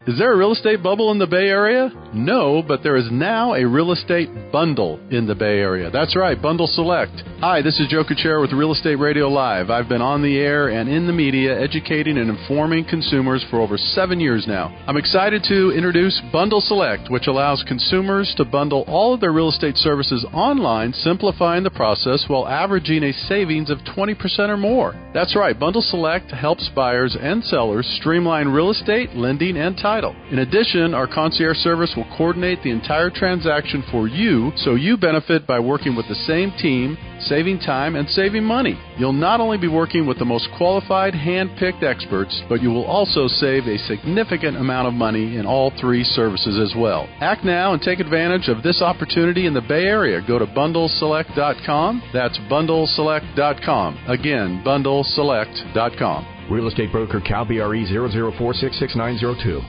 Is there a real estate bubble in the Bay Area? No, but there is now a real estate bundle in the Bay Area. That's right, Bundle Select. Hi, this is Joe Kuchera with Real Estate Radio Live. I've been on the air and in the media educating and informing consumers for over 7 years now. I'm excited to introduce Bundle Select, which allows consumers to bundle all of their real estate services online, simplifying the process while averaging a savings of 20% or more. That's right, Bundle Select helps buyers and sellers streamline real estate, lending, and title. In addition, our concierge service will coordinate the entire transaction for you, so you benefit by working with the same team, saving time and saving money. You'll not only be working with the most qualified, hand-picked experts, but you will also save a significant amount of money in all three services as well. Act now and take advantage of this opportunity in the Bay Area. Go to bundleselect.com. That's bundleselect.com. Again, bundleselect.com. Real estate broker Cal BRE 004666902.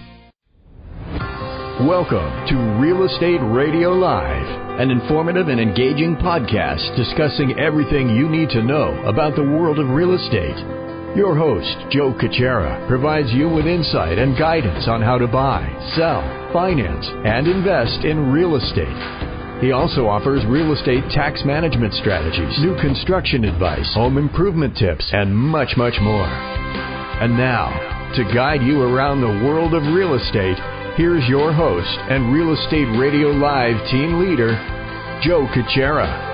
Welcome to Real Estate Radio Live, an informative and engaging podcast discussing everything you need to know about the world of real estate. Your host, Joe Kuchera, provides you with insight and guidance on how to buy, sell, finance, and invest in real estate. He also offers real estate tax management strategies, new construction advice, home improvement tips, and much, much more. And now, to guide you around the world of real estate, here's your host and Real Estate Radio Live team leader, Joe Kuchera.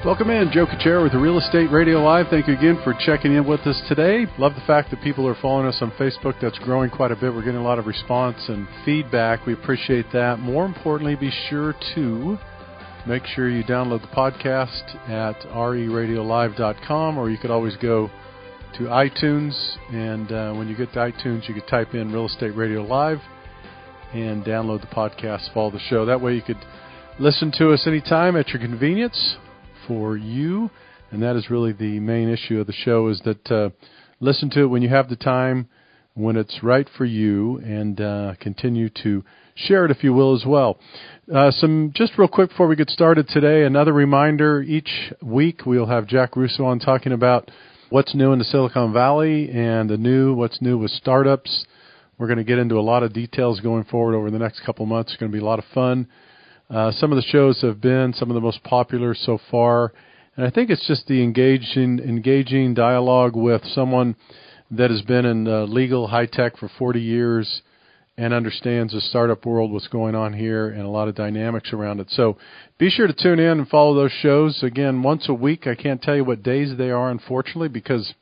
Welcome in, Joe Kuchera with Real Estate Radio Live. Thank you again for checking in with us today. Love the fact that people are following us on Facebook. That's growing quite a bit. We're getting a lot of response and feedback. We appreciate that. More importantly, be sure to make sure you download the podcast at reradiolive.com, or you could always go to iTunes, and when you get to iTunes, you could type in Real Estate Radio Live and download the podcast, follow the show. That way you could listen to us anytime at your convenience for you, and that is really the main issue of the show, is that listen to it when you have the time, when it's right for you, and continue to share it if you will as well. Just real quick before we get started today, another reminder, each week we'll have Jack Russo on talking about what's new in the Silicon Valley and what's new with startups. We're going to get into a lot of details going forward over the next couple months. It's going to be a lot of fun. Some of the shows have been some of the most popular so far, and I think it's just the engaging dialogue with someone that has been in legal high tech for 40 years and understands the startup world, what's going on here, and a lot of dynamics around it. So be sure to tune in and follow those shows. Again, once a week. I can't tell you what days they are, unfortunately, because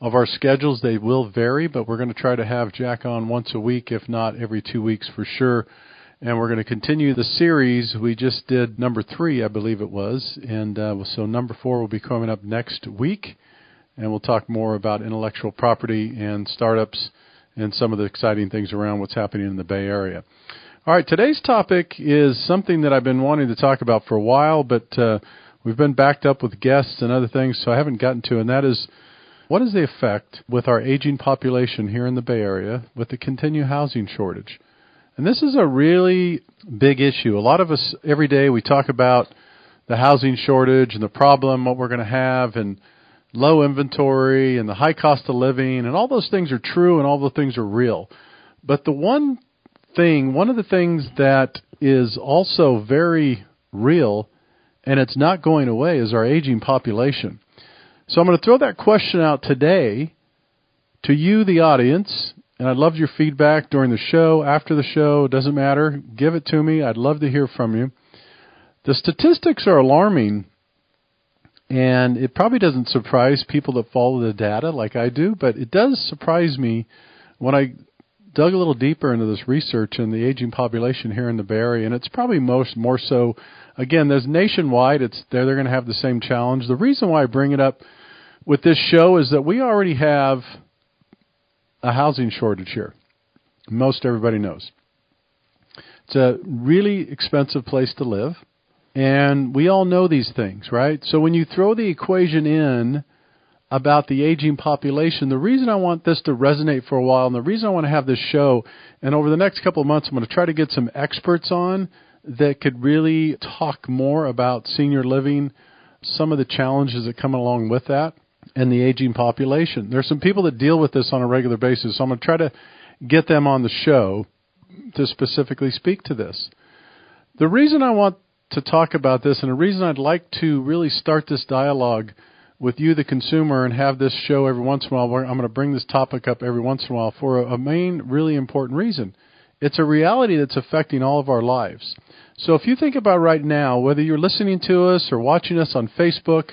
of our schedules. They will vary, but we're going to try to have Jack on once a week, if not every 2 weeks for sure. And we're going to continue the series. We just did number 3, I believe it was, and so number 4 will be coming up next week, and we'll talk more about intellectual property and startups and some of the exciting things around what's happening in the Bay Area. All right, today's topic is something that I've been wanting to talk about for a while, but we've been backed up with guests and other things, so I haven't gotten to, and that is, what is the effect with our aging population here in the Bay Area with the continued housing shortage? And this is a really big issue. A lot of us, every day, we talk about the housing shortage and the problem, what we're going to have, and low inventory and the high cost of living, and all those things are true and all those things are real. But one of the things that is also very real, and it's not going away, is our aging population. So I'm going to throw that question out today to you, the audience, and I'd love your feedback during the show, after the show, it doesn't matter. Give it to me. I'd love to hear from you. The statistics are alarming, and it probably doesn't surprise people that follow the data like I do, but it does surprise me when I dug a little deeper into this research and the aging population here in the Bay Area, and it's probably more so, again, there's nationwide, they're going to have the same challenge. The reason why I bring it up with this show is that we already have a housing shortage here. Most everybody knows. It's a really expensive place to live, and we all know these things, right? So when you throw the equation in about the aging population, the reason I want this to resonate for a while, and the reason I want to have this show, and over the next couple of months I'm going to try to get some experts on that could really talk more about senior living, some of the challenges that come along with that, and the aging population. There's some people that deal with this on a regular basis, so I'm going to try to get them on the show to specifically speak to this. The reason I want to talk about this, and the reason I'd like to really start this dialogue with you, the consumer, and have this show every once in a while, where I'm going to bring this topic up every once in a while for a main, really important reason. It's a reality that's affecting all of our lives. So if you think about right now, whether you're listening to us or watching us on Facebook,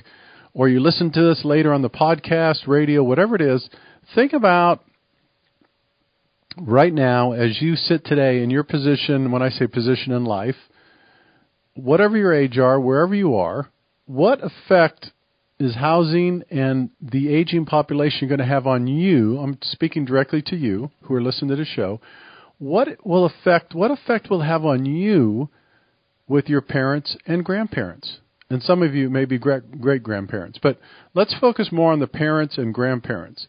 or you listen to us later on the podcast, radio, whatever it is, think about right now as you sit today in your position, when I say position in life, whatever your age are, wherever you are, what effect is housing and the aging population going to have on you? I'm speaking directly to you who are listening to the show. What effect will it have on you with your parents and grandparents? And some of you may be great-grandparents. But let's focus more on the parents and grandparents.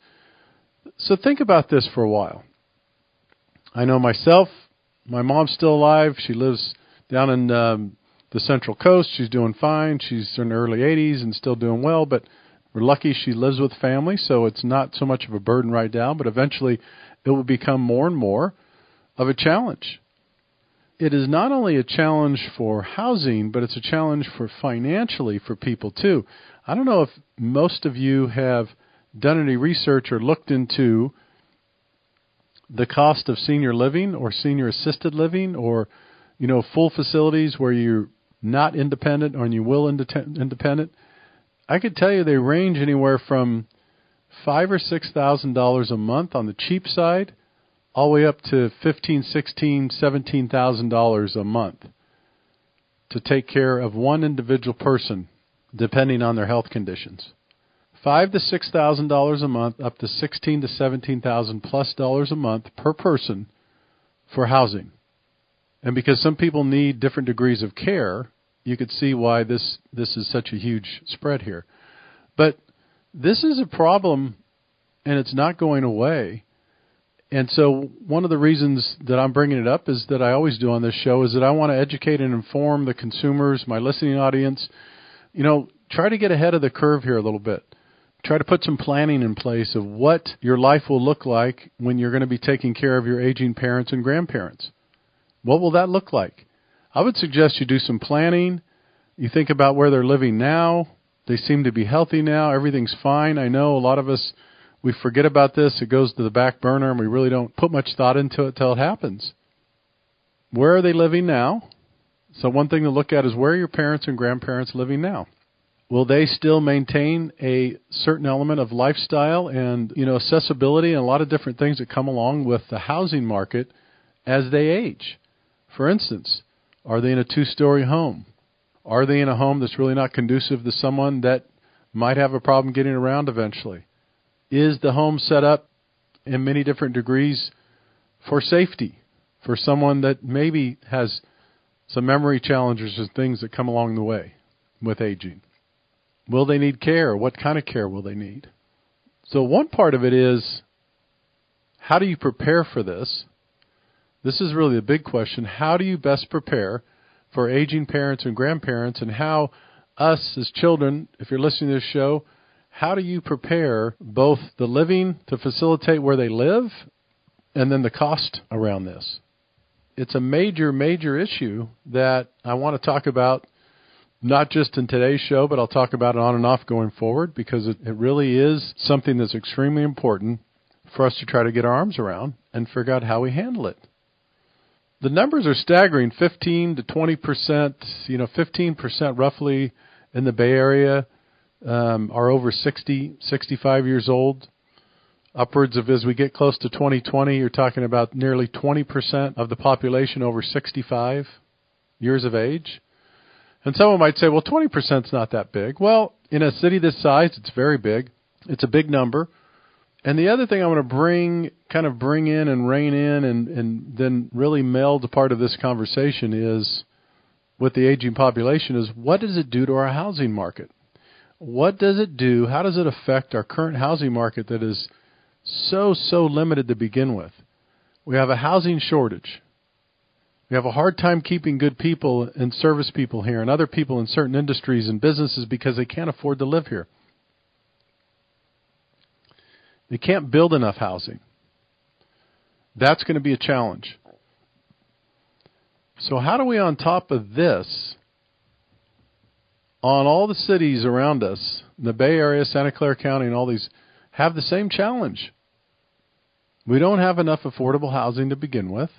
So think about this for a while. I know myself, my mom's still alive. She lives down in the Central Coast. She's doing fine. She's in her early 80s and still doing well. But we're lucky she lives with family, so it's not so much of a burden right now. But eventually it will become more and more of a challenge. It is not only a challenge for housing, but it's a challenge for financially for people too. I don't know if most of you have done any research or looked into the cost of senior living or senior assisted living, or, full facilities where you're not independent or you will independent. I could tell you they range anywhere from $5,000 or $6,000 a month on the cheap side, all the way up to $15,000, $16,000, $17,000 a month to take care of one individual person, depending on their health conditions. $5,000 to $6,000 a month, up to $16,000 to $17,000 plus dollars a month per person for housing. And because some people need different degrees of care, you could see why this is such a huge spread here. But this is a problem, and it's not going away. And so one of the reasons that I'm bringing it up is that I always do on this show is that I want to educate and inform the consumers, my listening audience. Try to get ahead of the curve here a little bit. Try to put some planning in place of what your life will look like when you're going to be taking care of your aging parents and grandparents. What will that look like? I would suggest you do some planning. You think about where they're living now. They seem to be healthy now. Everything's fine. I know a lot of us, we forget about this. It goes to the back burner, and we really don't put much thought into it till it happens. Where are they living now? So one thing to look at is where are your parents and grandparents living now? Will they still maintain a certain element of lifestyle and, accessibility and a lot of different things that come along with the housing market as they age? For instance, are they in a 2-story home? Are they in a home that's really not conducive to someone that might have a problem getting around eventually? Is the home set up in many different degrees for safety, for someone that maybe has some memory challenges and things that come along the way with aging? Will they need care? What kind of care will they need? So one part of it is, how do you prepare for this? This is really a big question. How do you best prepare for aging parents and grandparents, and how us as children, if you're listening to this show, how do you prepare both the living to facilitate where they live and then the cost around this? It's a major, major issue that I want to talk about, not just in today's show, but I'll talk about it on and off going forward, because it really is something that's extremely important for us to try to get our arms around and figure out how we handle it. The numbers are staggering, 15 to 20%, 15% roughly in the Bay Area are over 60, 65 years old. Upwards of, as we get close to 2020, you're talking about nearly 20% of the population over 65 years of age. And someone might say, well, 20% is not that big. Well, in a city this size, it's very big. It's a big number. And the other thing I want to bring in and rein in and then really meld a part of this conversation is, with the aging population, is what does it do to our housing market? What does it do? How does it affect our current housing market that is so limited to begin with? We have a housing shortage. We have a hard time keeping good people and service people here and other people in certain industries and businesses because they can't afford to live here. They can't build enough housing. That's going to be a challenge. So how do we, on top of this, on all the cities around us, the Bay Area, Santa Clara County, and all these, have the same challenge? We don't have enough affordable housing to begin with,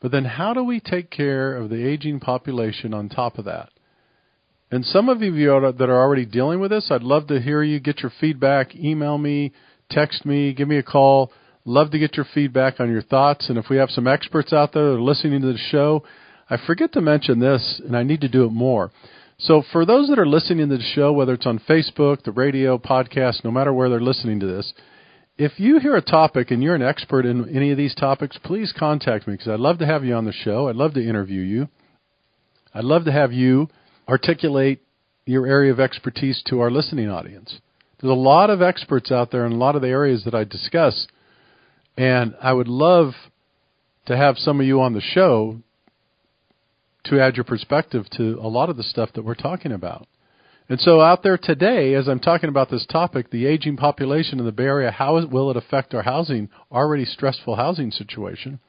but then how do we take care of the aging population on top of that? And some of you that are already dealing with this, I'd love to hear you, get your feedback, email me, text me, give me a call. Love to get your feedback on your thoughts. And if we have some experts out there that are listening to the show, I forget to mention this, and I need to do it more. So for those that are listening to the show, whether it's on Facebook, the radio, podcast, no matter where they're listening to this, if you hear a topic and you're an expert in any of these topics, please contact me, because I'd love to have you on the show. I'd love to interview you. I'd love to have you articulate your area of expertise to our listening audience. There's a lot of experts out there in a lot of the areas that I discuss, and I would love to have some of you on the show to add your perspective to a lot of the stuff that we're talking about. And so out there today, as I'm talking about this topic, the aging population in the Bay Area, how will it affect our housing, already stressful housing situation?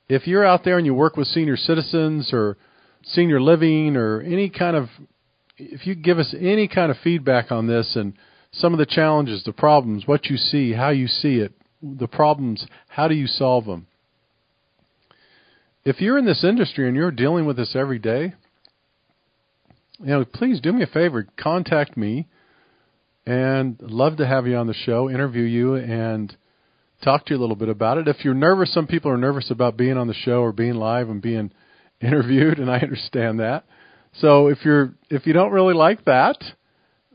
If you're out there and you work with senior citizens or senior living or any kind of, if you give us any kind of feedback on this and some of the challenges, the problems, what you see, how you see it, the problems, how do you solve them? If you're in this industry and you're dealing with this every day, please do me a favor, contact me, and I'd love to have you on the show, interview you, and talk to you a little bit about it. If you're nervous, some people are nervous about being on the show or being live and being interviewed, and I understand that. So if you don't really like that,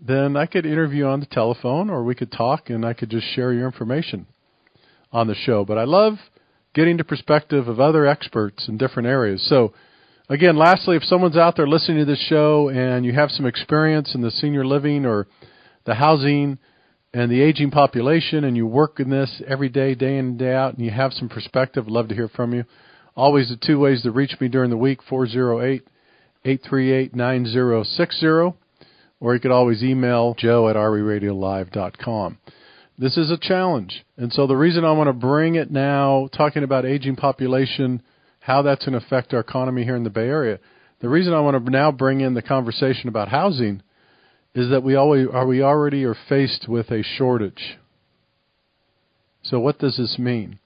then I could interview on the telephone, or we could talk, and I could just share your information on the show. But I love getting the perspective of other experts in different areas. So again, lastly, if someone's out there listening to this show and you have some experience in the senior living or the housing and the aging population, and you work in this every day, day in and day out, and you have some perspective, I'd love to hear from you. Always the two ways to reach me during the week, 408-838-9060, or you could always email joe@reradiolive.com. This is a challenge. And so the reason I want to bring it now, talking about aging population, how that's going to affect our economy here in the Bay Area, the reason I want to now bring in the conversation about housing is that we already are faced with a shortage. So what does this mean?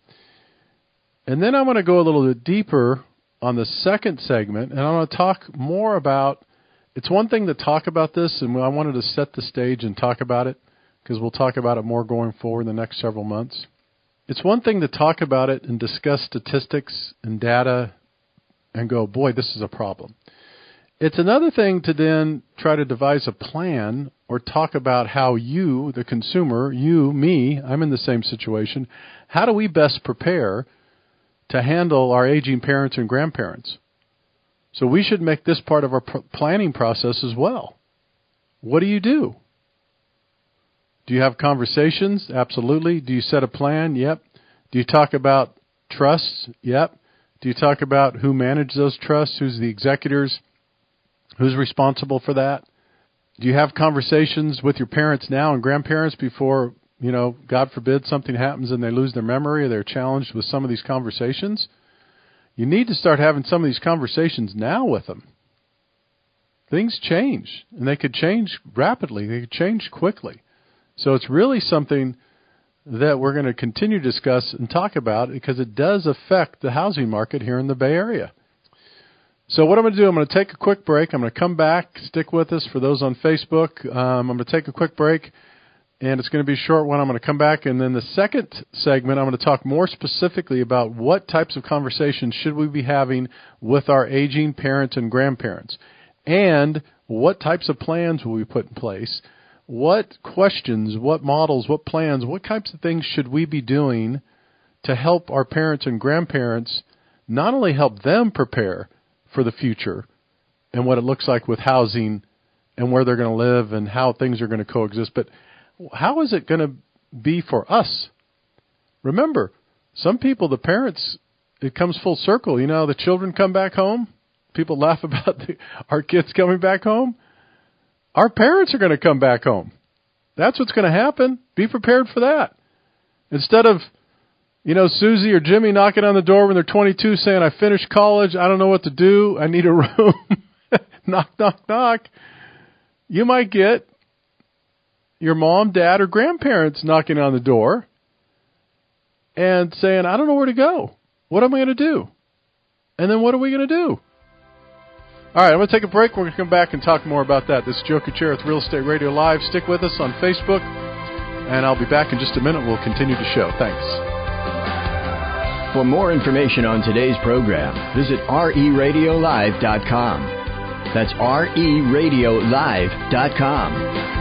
And then I want to go a little bit deeper on the second segment, and I want to talk more about, it's one thing to talk about this, and I wanted to set the stage and talk about it, because we'll talk about it more going forward in the next several months. It's one thing to talk about it and discuss statistics and data and go, boy, this is a problem. It's another thing to then try to devise a plan or talk about how you, the consumer, you, me, I'm in the same situation, how do we best prepare to handle our aging parents and grandparents? So we should make this part of our planning process as well. What do you do? Do you have conversations? Absolutely. Do you set a plan? Yep. Do you talk about trusts? Yep. Do you talk about who manage those trusts? Who's the executors? Who's responsible for that? Do you have conversations with your parents now and grandparents before, God forbid something happens and they lose their memory or they're challenged with some of these conversations? You need to start having some of these conversations now with them. Things change, and they could change rapidly. They could change quickly. So it's really something that we're going to continue to discuss and talk about because it does affect the housing market here in the Bay Area. So what I'm going to do, I'm going to take a quick break. I'm going to come back, stick with us for those on Facebook. I'm going to take a quick break, and it's going to be a short one. I'm going to come back, and then the second segment, I'm going to talk more specifically about what types of conversations should we be having with our aging parents and grandparents, and what types of plans will we put in place. What questions, what models, what plans, what types of things should we be doing to help our parents and grandparents not only help them prepare for the future and what it looks like with housing and where they're going to live and how things are going to coexist, but how is it going to be for us? Remember, some people, the parents, it comes full circle. The children come back home. People laugh about our kids coming back home. Our parents are going to come back home. That's what's going to happen. Be prepared for that. Instead of Susie or Jimmy knocking on the door when they're 22 saying, I finished college, I don't know what to do, I need a room. Knock, knock, knock. You might get your mom, dad, or grandparents knocking on the door and saying, I don't know where to go. What am I going to do? And then what are we going to do? All right, I'm going to take a break. We're going to come back and talk more about that. This is Joe Kuchera with Real Estate Radio Live. Stick with us on Facebook, and I'll be back in just a minute. We'll continue the show. Thanks. For more information on today's program, visit reradiolive.com. That's reradiolive.com.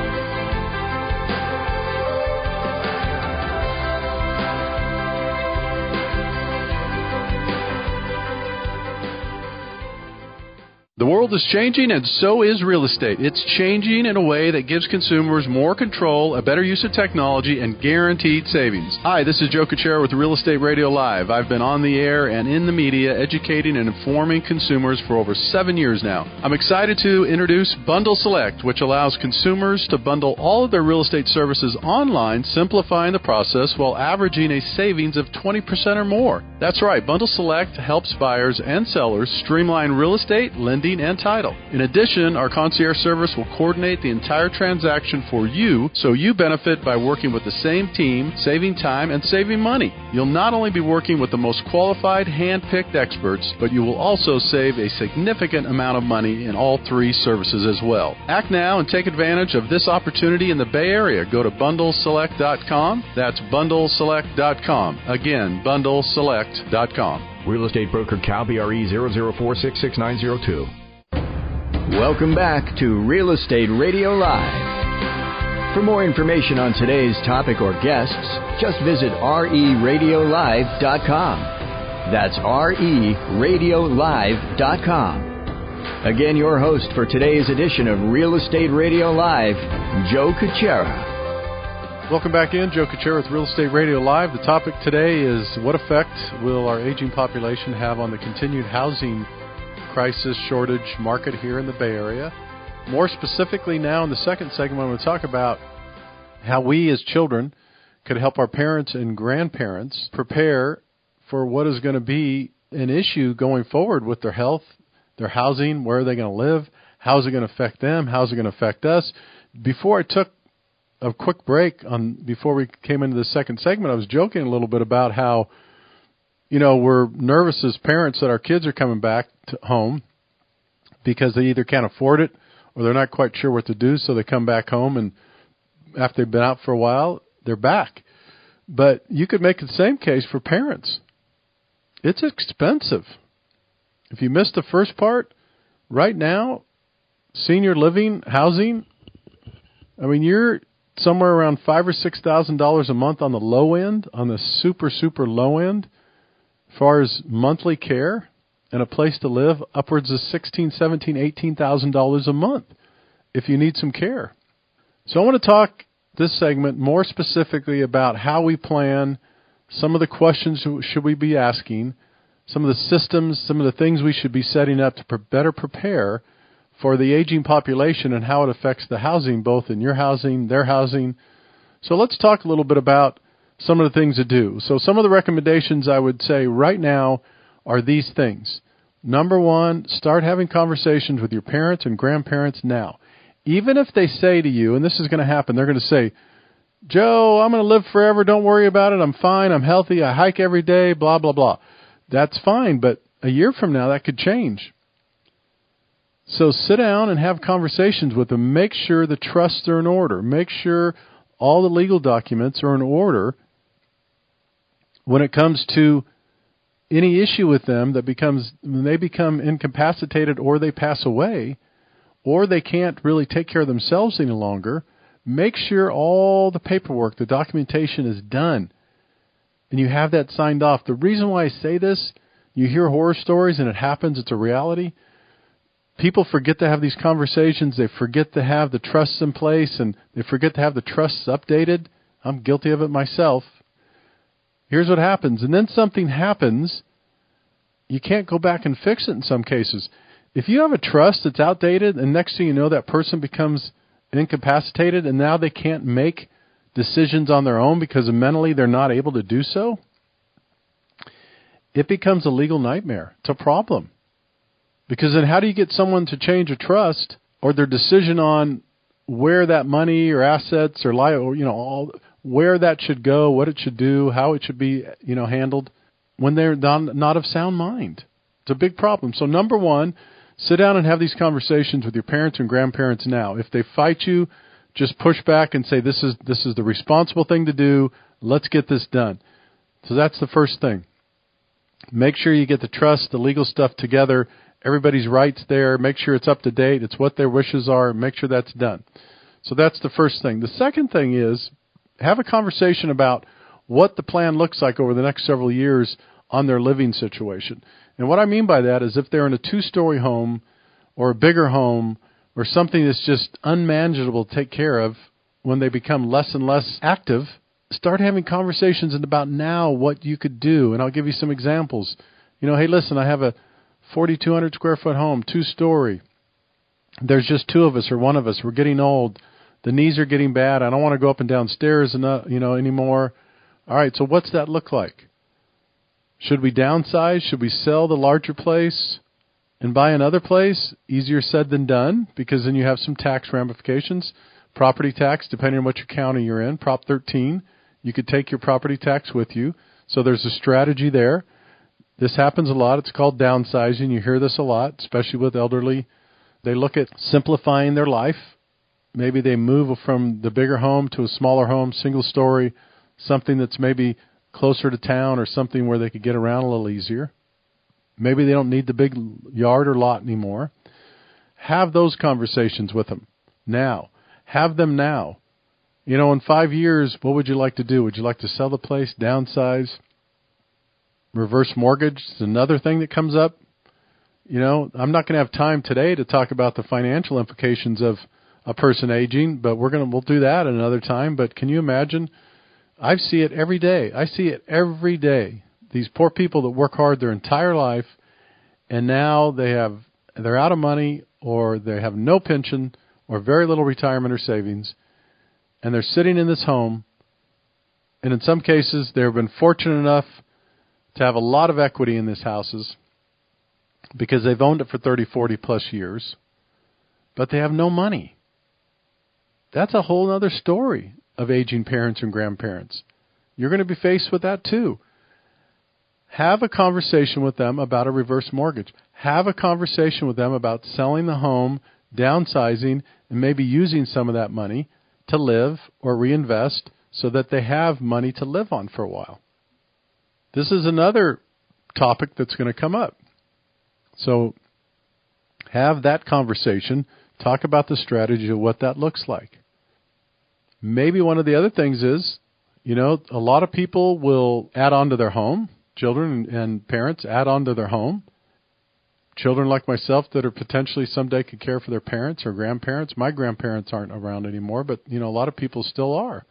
The world is changing, and so is real estate. It's changing in a way that gives consumers more control, a better use of technology, and guaranteed savings. Hi, this is Joe Kuchera with Real Estate Radio Live. I've been on the air and in the media educating and informing consumers for over 7 years now. I'm excited to introduce Bundle Select, which allows consumers to bundle all of their real estate services online, simplifying the process while averaging a savings of 20% or more. That's right, Bundle Select helps buyers and sellers streamline real estate, lending, and title. In addition, our concierge service will coordinate the entire transaction for you, so you benefit by working with the same team, saving time and saving money. You'll not only be working with the most qualified, hand-picked experts, but you will also save a significant amount of money in all three services as well. Act now and take advantage of this opportunity in the Bay Area. Go to bundleselect.com. That's bundleselect.com. Again, bundleselect.com. Real estate broker Cal BRE 004666902. Welcome back to Real Estate Radio Live. For more information on today's topic or guests, just visit reradiolive.com. That's reradiolive.com. Again, your host for today's edition of Real Estate Radio Live, Joe Kuchera. Welcome back in. Joe Kuchera with Real Estate Radio Live. The topic today is, what effect will our aging population have on the continued housing crisis shortage market here in the Bay Area? More specifically now in the second segment, I'm going to talk about how we as children could help our parents and grandparents prepare for what is going to be an issue going forward with their health, their housing, where are they going to live, how is it going to affect them, how is it going to affect us. Before I took a quick break before we came into the second segment, I was joking a little bit about how, we're nervous as parents that our kids are coming back to home because they either can't afford it or they're not quite sure what to do, so they come back home, and after they've been out for a while, they're back. But you could make the same case for parents. It's expensive. If you missed the first part, right now, senior living, housing, you're somewhere around $5,000 or $6,000 a month on the low end, on the super, super low end, as far as monthly care and a place to live, upwards of $16,000, $17,000, $18,000 a month if you need some care. So I want to talk this segment more specifically about how we plan, some of the questions should we be asking, some of the systems, some of the things we should be setting up to better prepare for the aging population and how it affects the housing, both in your housing, their housing. So let's talk a little bit about some of the things to do. So some of the recommendations I would say right now are these things. Number one, start having conversations with your parents and grandparents now. Even if they say to you, and this is going to happen, they're going to say, Joe, I'm going to live forever. Don't worry about it. I'm fine. I'm healthy. I hike every day, blah, blah, blah. That's fine, but a year from now, that could change. So sit down and have conversations with them. Make sure the trusts are in order. Make sure all the legal documents are in order when it comes to any issue with them that when they become incapacitated or they pass away or they can't really take care of themselves any longer. Make sure all the paperwork, the documentation is done and you have that signed off. The reason why I say this, you hear horror stories and it happens, it's a reality. People forget to have these conversations. They forget to have the trusts in place, and they forget to have the trusts updated. I'm guilty of it myself. Here's what happens. And then something happens. You can't go back and fix it in some cases. If you have a trust that's outdated, and next thing you know, that person becomes incapacitated, and now they can't make decisions on their own because mentally they're not able to do so, it becomes a legal nightmare. It's a problem. Because then how do you get someone to change a trust or their decision on where that money or assets or where that should go, what it should do, how it should be, handled when they're not of sound mind? It's a big problem. So number one, sit down and have these conversations with your parents and grandparents now. If they fight you, just push back and say, this is the responsible thing to do. Let's get this done. So that's the first thing. Make sure you get the trust, the legal stuff together. Everybody's rights there. Make sure it's up to date. It's what their wishes are. Make sure that's done. So that's the first thing. The second thing is have a conversation about what the plan looks like over the next several years on their living situation. And what I mean by that is if they're in a 2-story home or a bigger home or something that's just unmanageable to take care of when they become less and less active, start having conversations about now what you could do. And I'll give you some examples. Hey, listen, I have a 4,200 square foot home, 2-story. There's just 2 of us or 1 of us. We're getting old. The knees are getting bad. I don't want to go up and down stairs anymore. All right, so what's that look like? Should we downsize? Should we sell the larger place and buy another place? Easier said than done, because then you have some tax ramifications. Property tax, depending on what your county you're in, Prop 13, you could take your property tax with you. So there's a strategy there. This happens a lot. It's called downsizing. You hear this a lot, especially with elderly. They look at simplifying their life. Maybe they move from the bigger home to a smaller home, single story, something that's maybe closer to town or something where they could get around a little easier. Maybe they don't need the big yard or lot anymore. Have those conversations with them now. Have them now. In 5 years, what would you like to do? Would you like to sell the place, downsize? Reverse mortgage is another thing that comes up. I'm not going to have time today to talk about the financial implications of a person aging, but we'll do that another time. But can you imagine? I see it every day. These poor people that work hard their entire life, and now they're out of money, or they have no pension, or very little retirement or savings, and they're sitting in this home, and in some cases they've been fortunate enough to have a lot of equity in these houses because they've owned it for 30, 40 plus years, but they have no money. That's a whole other story of aging parents and grandparents. You're going to be faced with that too. Have a conversation with them about a reverse mortgage. Have a conversation with them about selling the home, downsizing, and maybe using some of that money to live or reinvest so that they have money to live on for a while. This is another topic that's going to come up. So have that conversation. Talk about the strategy of what that looks like. Maybe one of the other things is, a lot of people will add on to their home. Children and parents add on to their home. Children like myself that are potentially someday could care for their parents or grandparents. My grandparents aren't around anymore, but, a lot of people still are.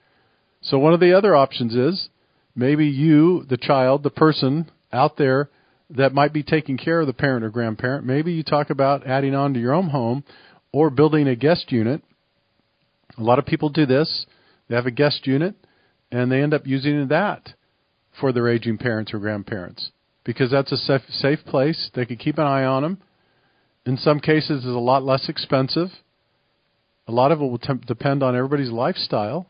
So one of the other options is maybe you, the child, the person out there that might be taking care of the parent or grandparent, maybe you talk about adding on to your own home or building a guest unit. A lot of people do this. They have a guest unit, and they end up using that for their aging parents or grandparents because that's a safe place. They can keep an eye on them. In some cases, it's a lot less expensive. A lot of it will depend on everybody's lifestyle.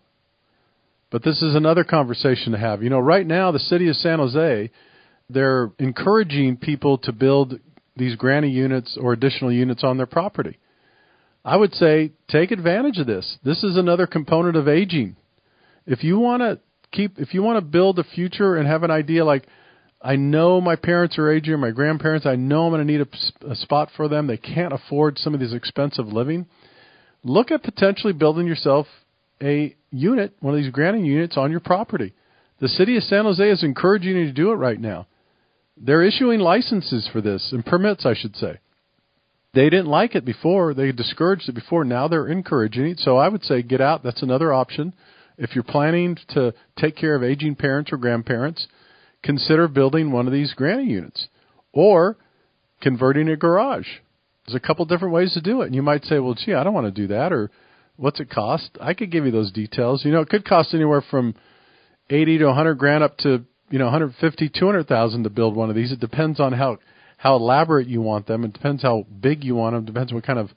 But this is another conversation to have. Right now, the city of San Jose, they're encouraging people to build these granny units or additional units on their property. I would say take advantage of this. This is another component of aging. If you want to build a future and have an idea like, I know my parents are aging or my grandparents, I know I'm going to need a spot for them. They can't afford some of these expensive living. Look at potentially building yourself a unit, one of these granny units on your property. The city of San Jose is encouraging you to do it right now. They're issuing licenses for this, and permits, I should say. They didn't like it before. They discouraged it before. Now they're encouraging it. So I would say get out. That's another option. If you're planning to take care of aging parents or grandparents, consider building one of these granny units or converting a garage. There's a couple different ways to do it. And you might say, well, gee, I don't want to do that. Or what's it cost? I could give you those details. It could cost anywhere from $80 to $100 grand up to $150,000, $200,000 to build one of these. It depends on how elaborate you want them. It depends how big you want them. It depends what kind of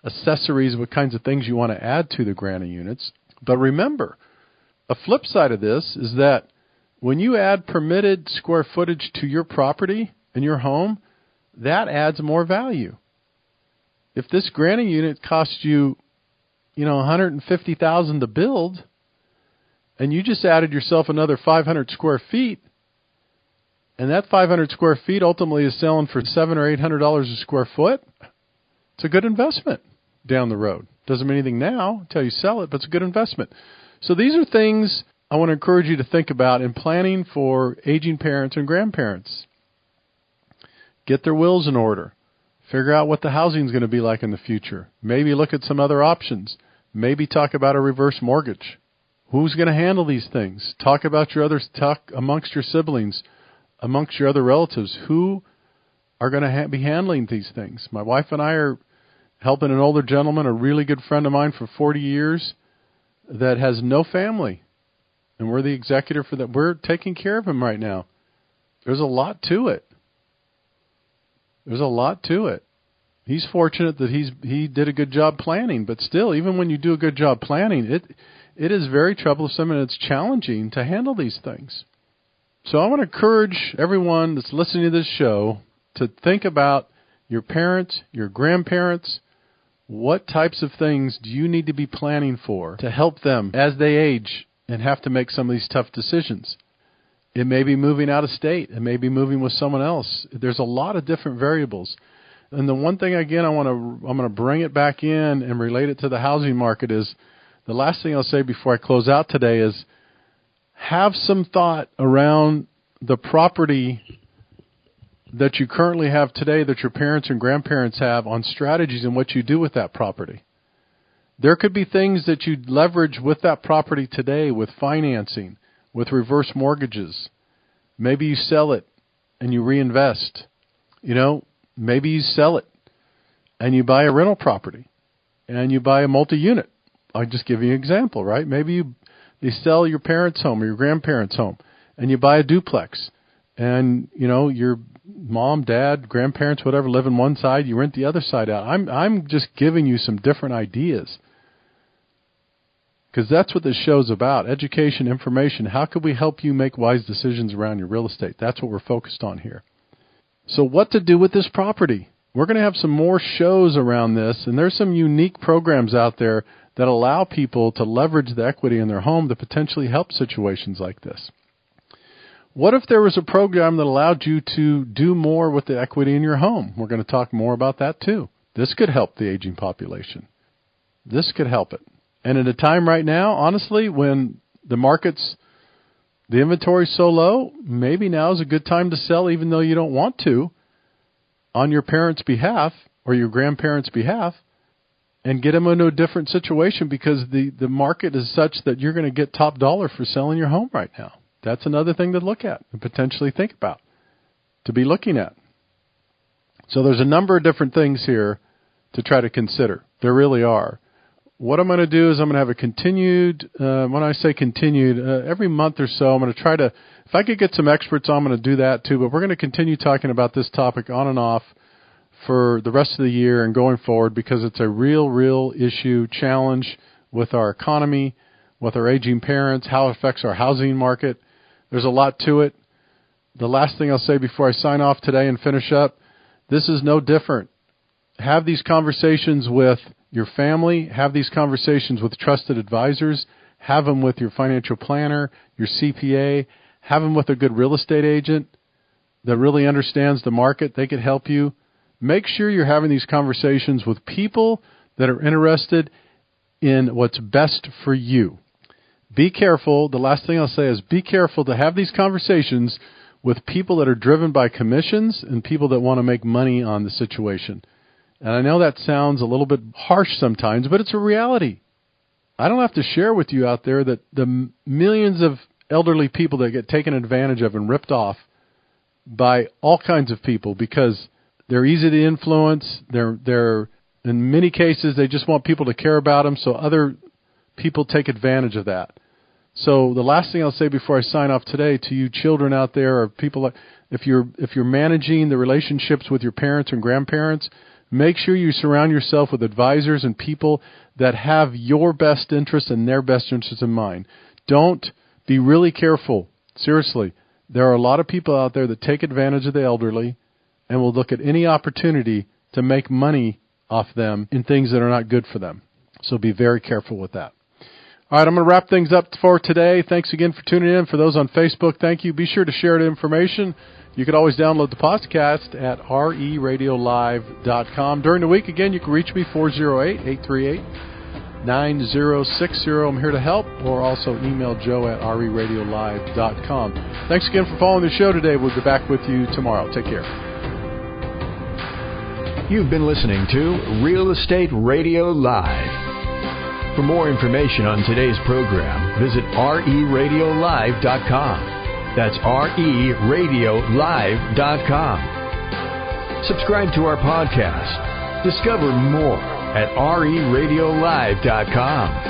accessories, what kinds of things you want to add to the granny units. But remember, a flip side of this is that when you add permitted square footage to your property and your home, that adds more value. If this granny unit costs you, $150,000 to build, and you just added yourself another 500 square feet, and that 500 square feet ultimately is selling for $700 or $800 a square foot, it's a good investment down the road. Doesn't mean anything now until you sell it, but it's a good investment. So these are things I want to encourage you to think about in planning for aging parents and grandparents. Get their wills in order. Figure out what the housing is going to be like in the future. Maybe look at some other options. Maybe talk about a reverse mortgage. Who's going to handle these things? Talk amongst your siblings, amongst your other relatives. Who are going to be handling these things? My wife and I are helping an older gentleman, a really good friend of mine for 40 years, that has no family. And we're the executor for that. We're taking care of him right now. There's a lot to it. There's a lot to it. He's fortunate that he did a good job planning, but still, even when you do a good job planning, it is very troublesome and it's challenging to handle these things. So I want to encourage everyone that's listening to this show to think about your parents, your grandparents. What types of things do you need to be planning for to help them as they age and have to make some of these tough decisions? It may be moving out of state. It may be moving with someone else. There's a lot of different variables. And the one thing, again, I'm going to bring it back in and relate it to the housing market is, the last thing I'll say before I close out today is, have some thought around the property that you currently have today that your parents and grandparents have on strategies and what you do with that property. There could be things that you leverage with that property today with financing, with reverse mortgages. Maybe you sell it and you reinvest. Maybe you sell it and you buy a rental property and you buy a multi-unit. I'll just give you an example, right? Maybe you sell your parents' home or your grandparents' home and you buy a duplex and, your mom, dad, grandparents, whatever, live in one side, you rent the other side out. I'm just giving you some different ideas because that's what this show's about. Education, information. How can we help you make wise decisions around your real estate? That's what we're focused on here. So what to do with this property? We're going to have some more shows around this, and there's some unique programs out there that allow people to leverage the equity in their home to potentially help situations like this. What if there was a program that allowed you to do more with the equity in your home? We're going to talk more about that too. This could help the aging population. This could help it. And at a time right now, honestly, when the inventory is so low, maybe now is a good time to sell even though you don't want to on your parents' behalf or your grandparents' behalf and get them into a different situation because the market is such that you're going to get top dollar for selling your home right now. That's another thing to look at and potentially think about, to be looking at. So there's a number of different things here to try to consider. There really are. What I'm going to do is I'm going to have a continued, when I say continued, every month or so, I'm going to try to, if I could get some experts, I'm going to do that too, but we're going to continue talking about this topic on and off for the rest of the year and going forward because it's a real issue, challenge with our economy, with our aging parents, how it affects our housing market. There's a lot to it. The last thing I'll say before I sign off today and finish up, this is no different. Have these conversations with your family. Have these conversations with trusted advisors. Have them with your financial planner, your CPA. Have them with a good real estate agent that really understands the market. They could help you. Make sure you're having these conversations with people that are interested in what's best for you. Be careful. The last thing I'll say is be careful to have these conversations with people that are driven by commissions and people that want to make money on the situation. And I know that sounds a little bit harsh sometimes, but it's a reality. I don't have to share with you out there that the millions of elderly people that get taken advantage of and ripped off by all kinds of people because they're easy to influence. They're in many cases, they just want people to care about them, so other people take advantage of that. So the last thing I'll say before I sign off today to you children out there, or people, if you're managing the relationships with your parents and grandparents, make sure you surround yourself with advisors and people that have your best interest and their best interest in mind. Be really careful. Seriously, there are a lot of people out there that take advantage of the elderly and will look at any opportunity to make money off them in things that are not good for them. So be very careful with that. All right, I'm going to wrap things up for today. Thanks again for tuning in. For those on Facebook, thank you. Be sure to share the information. You can always download the podcast at reradiolive.com. During the week, again, you can reach me, 408-838-9060. I'm here to help, or also email Joe at reradiolive.com. Thanks again for following the show today. We'll be back with you tomorrow. Take care. You've been listening to Real Estate Radio Live. For more information on today's program, visit reradiolive.com. That's reradiolive.com. Subscribe to our podcast. Discover more at reradiolive.com.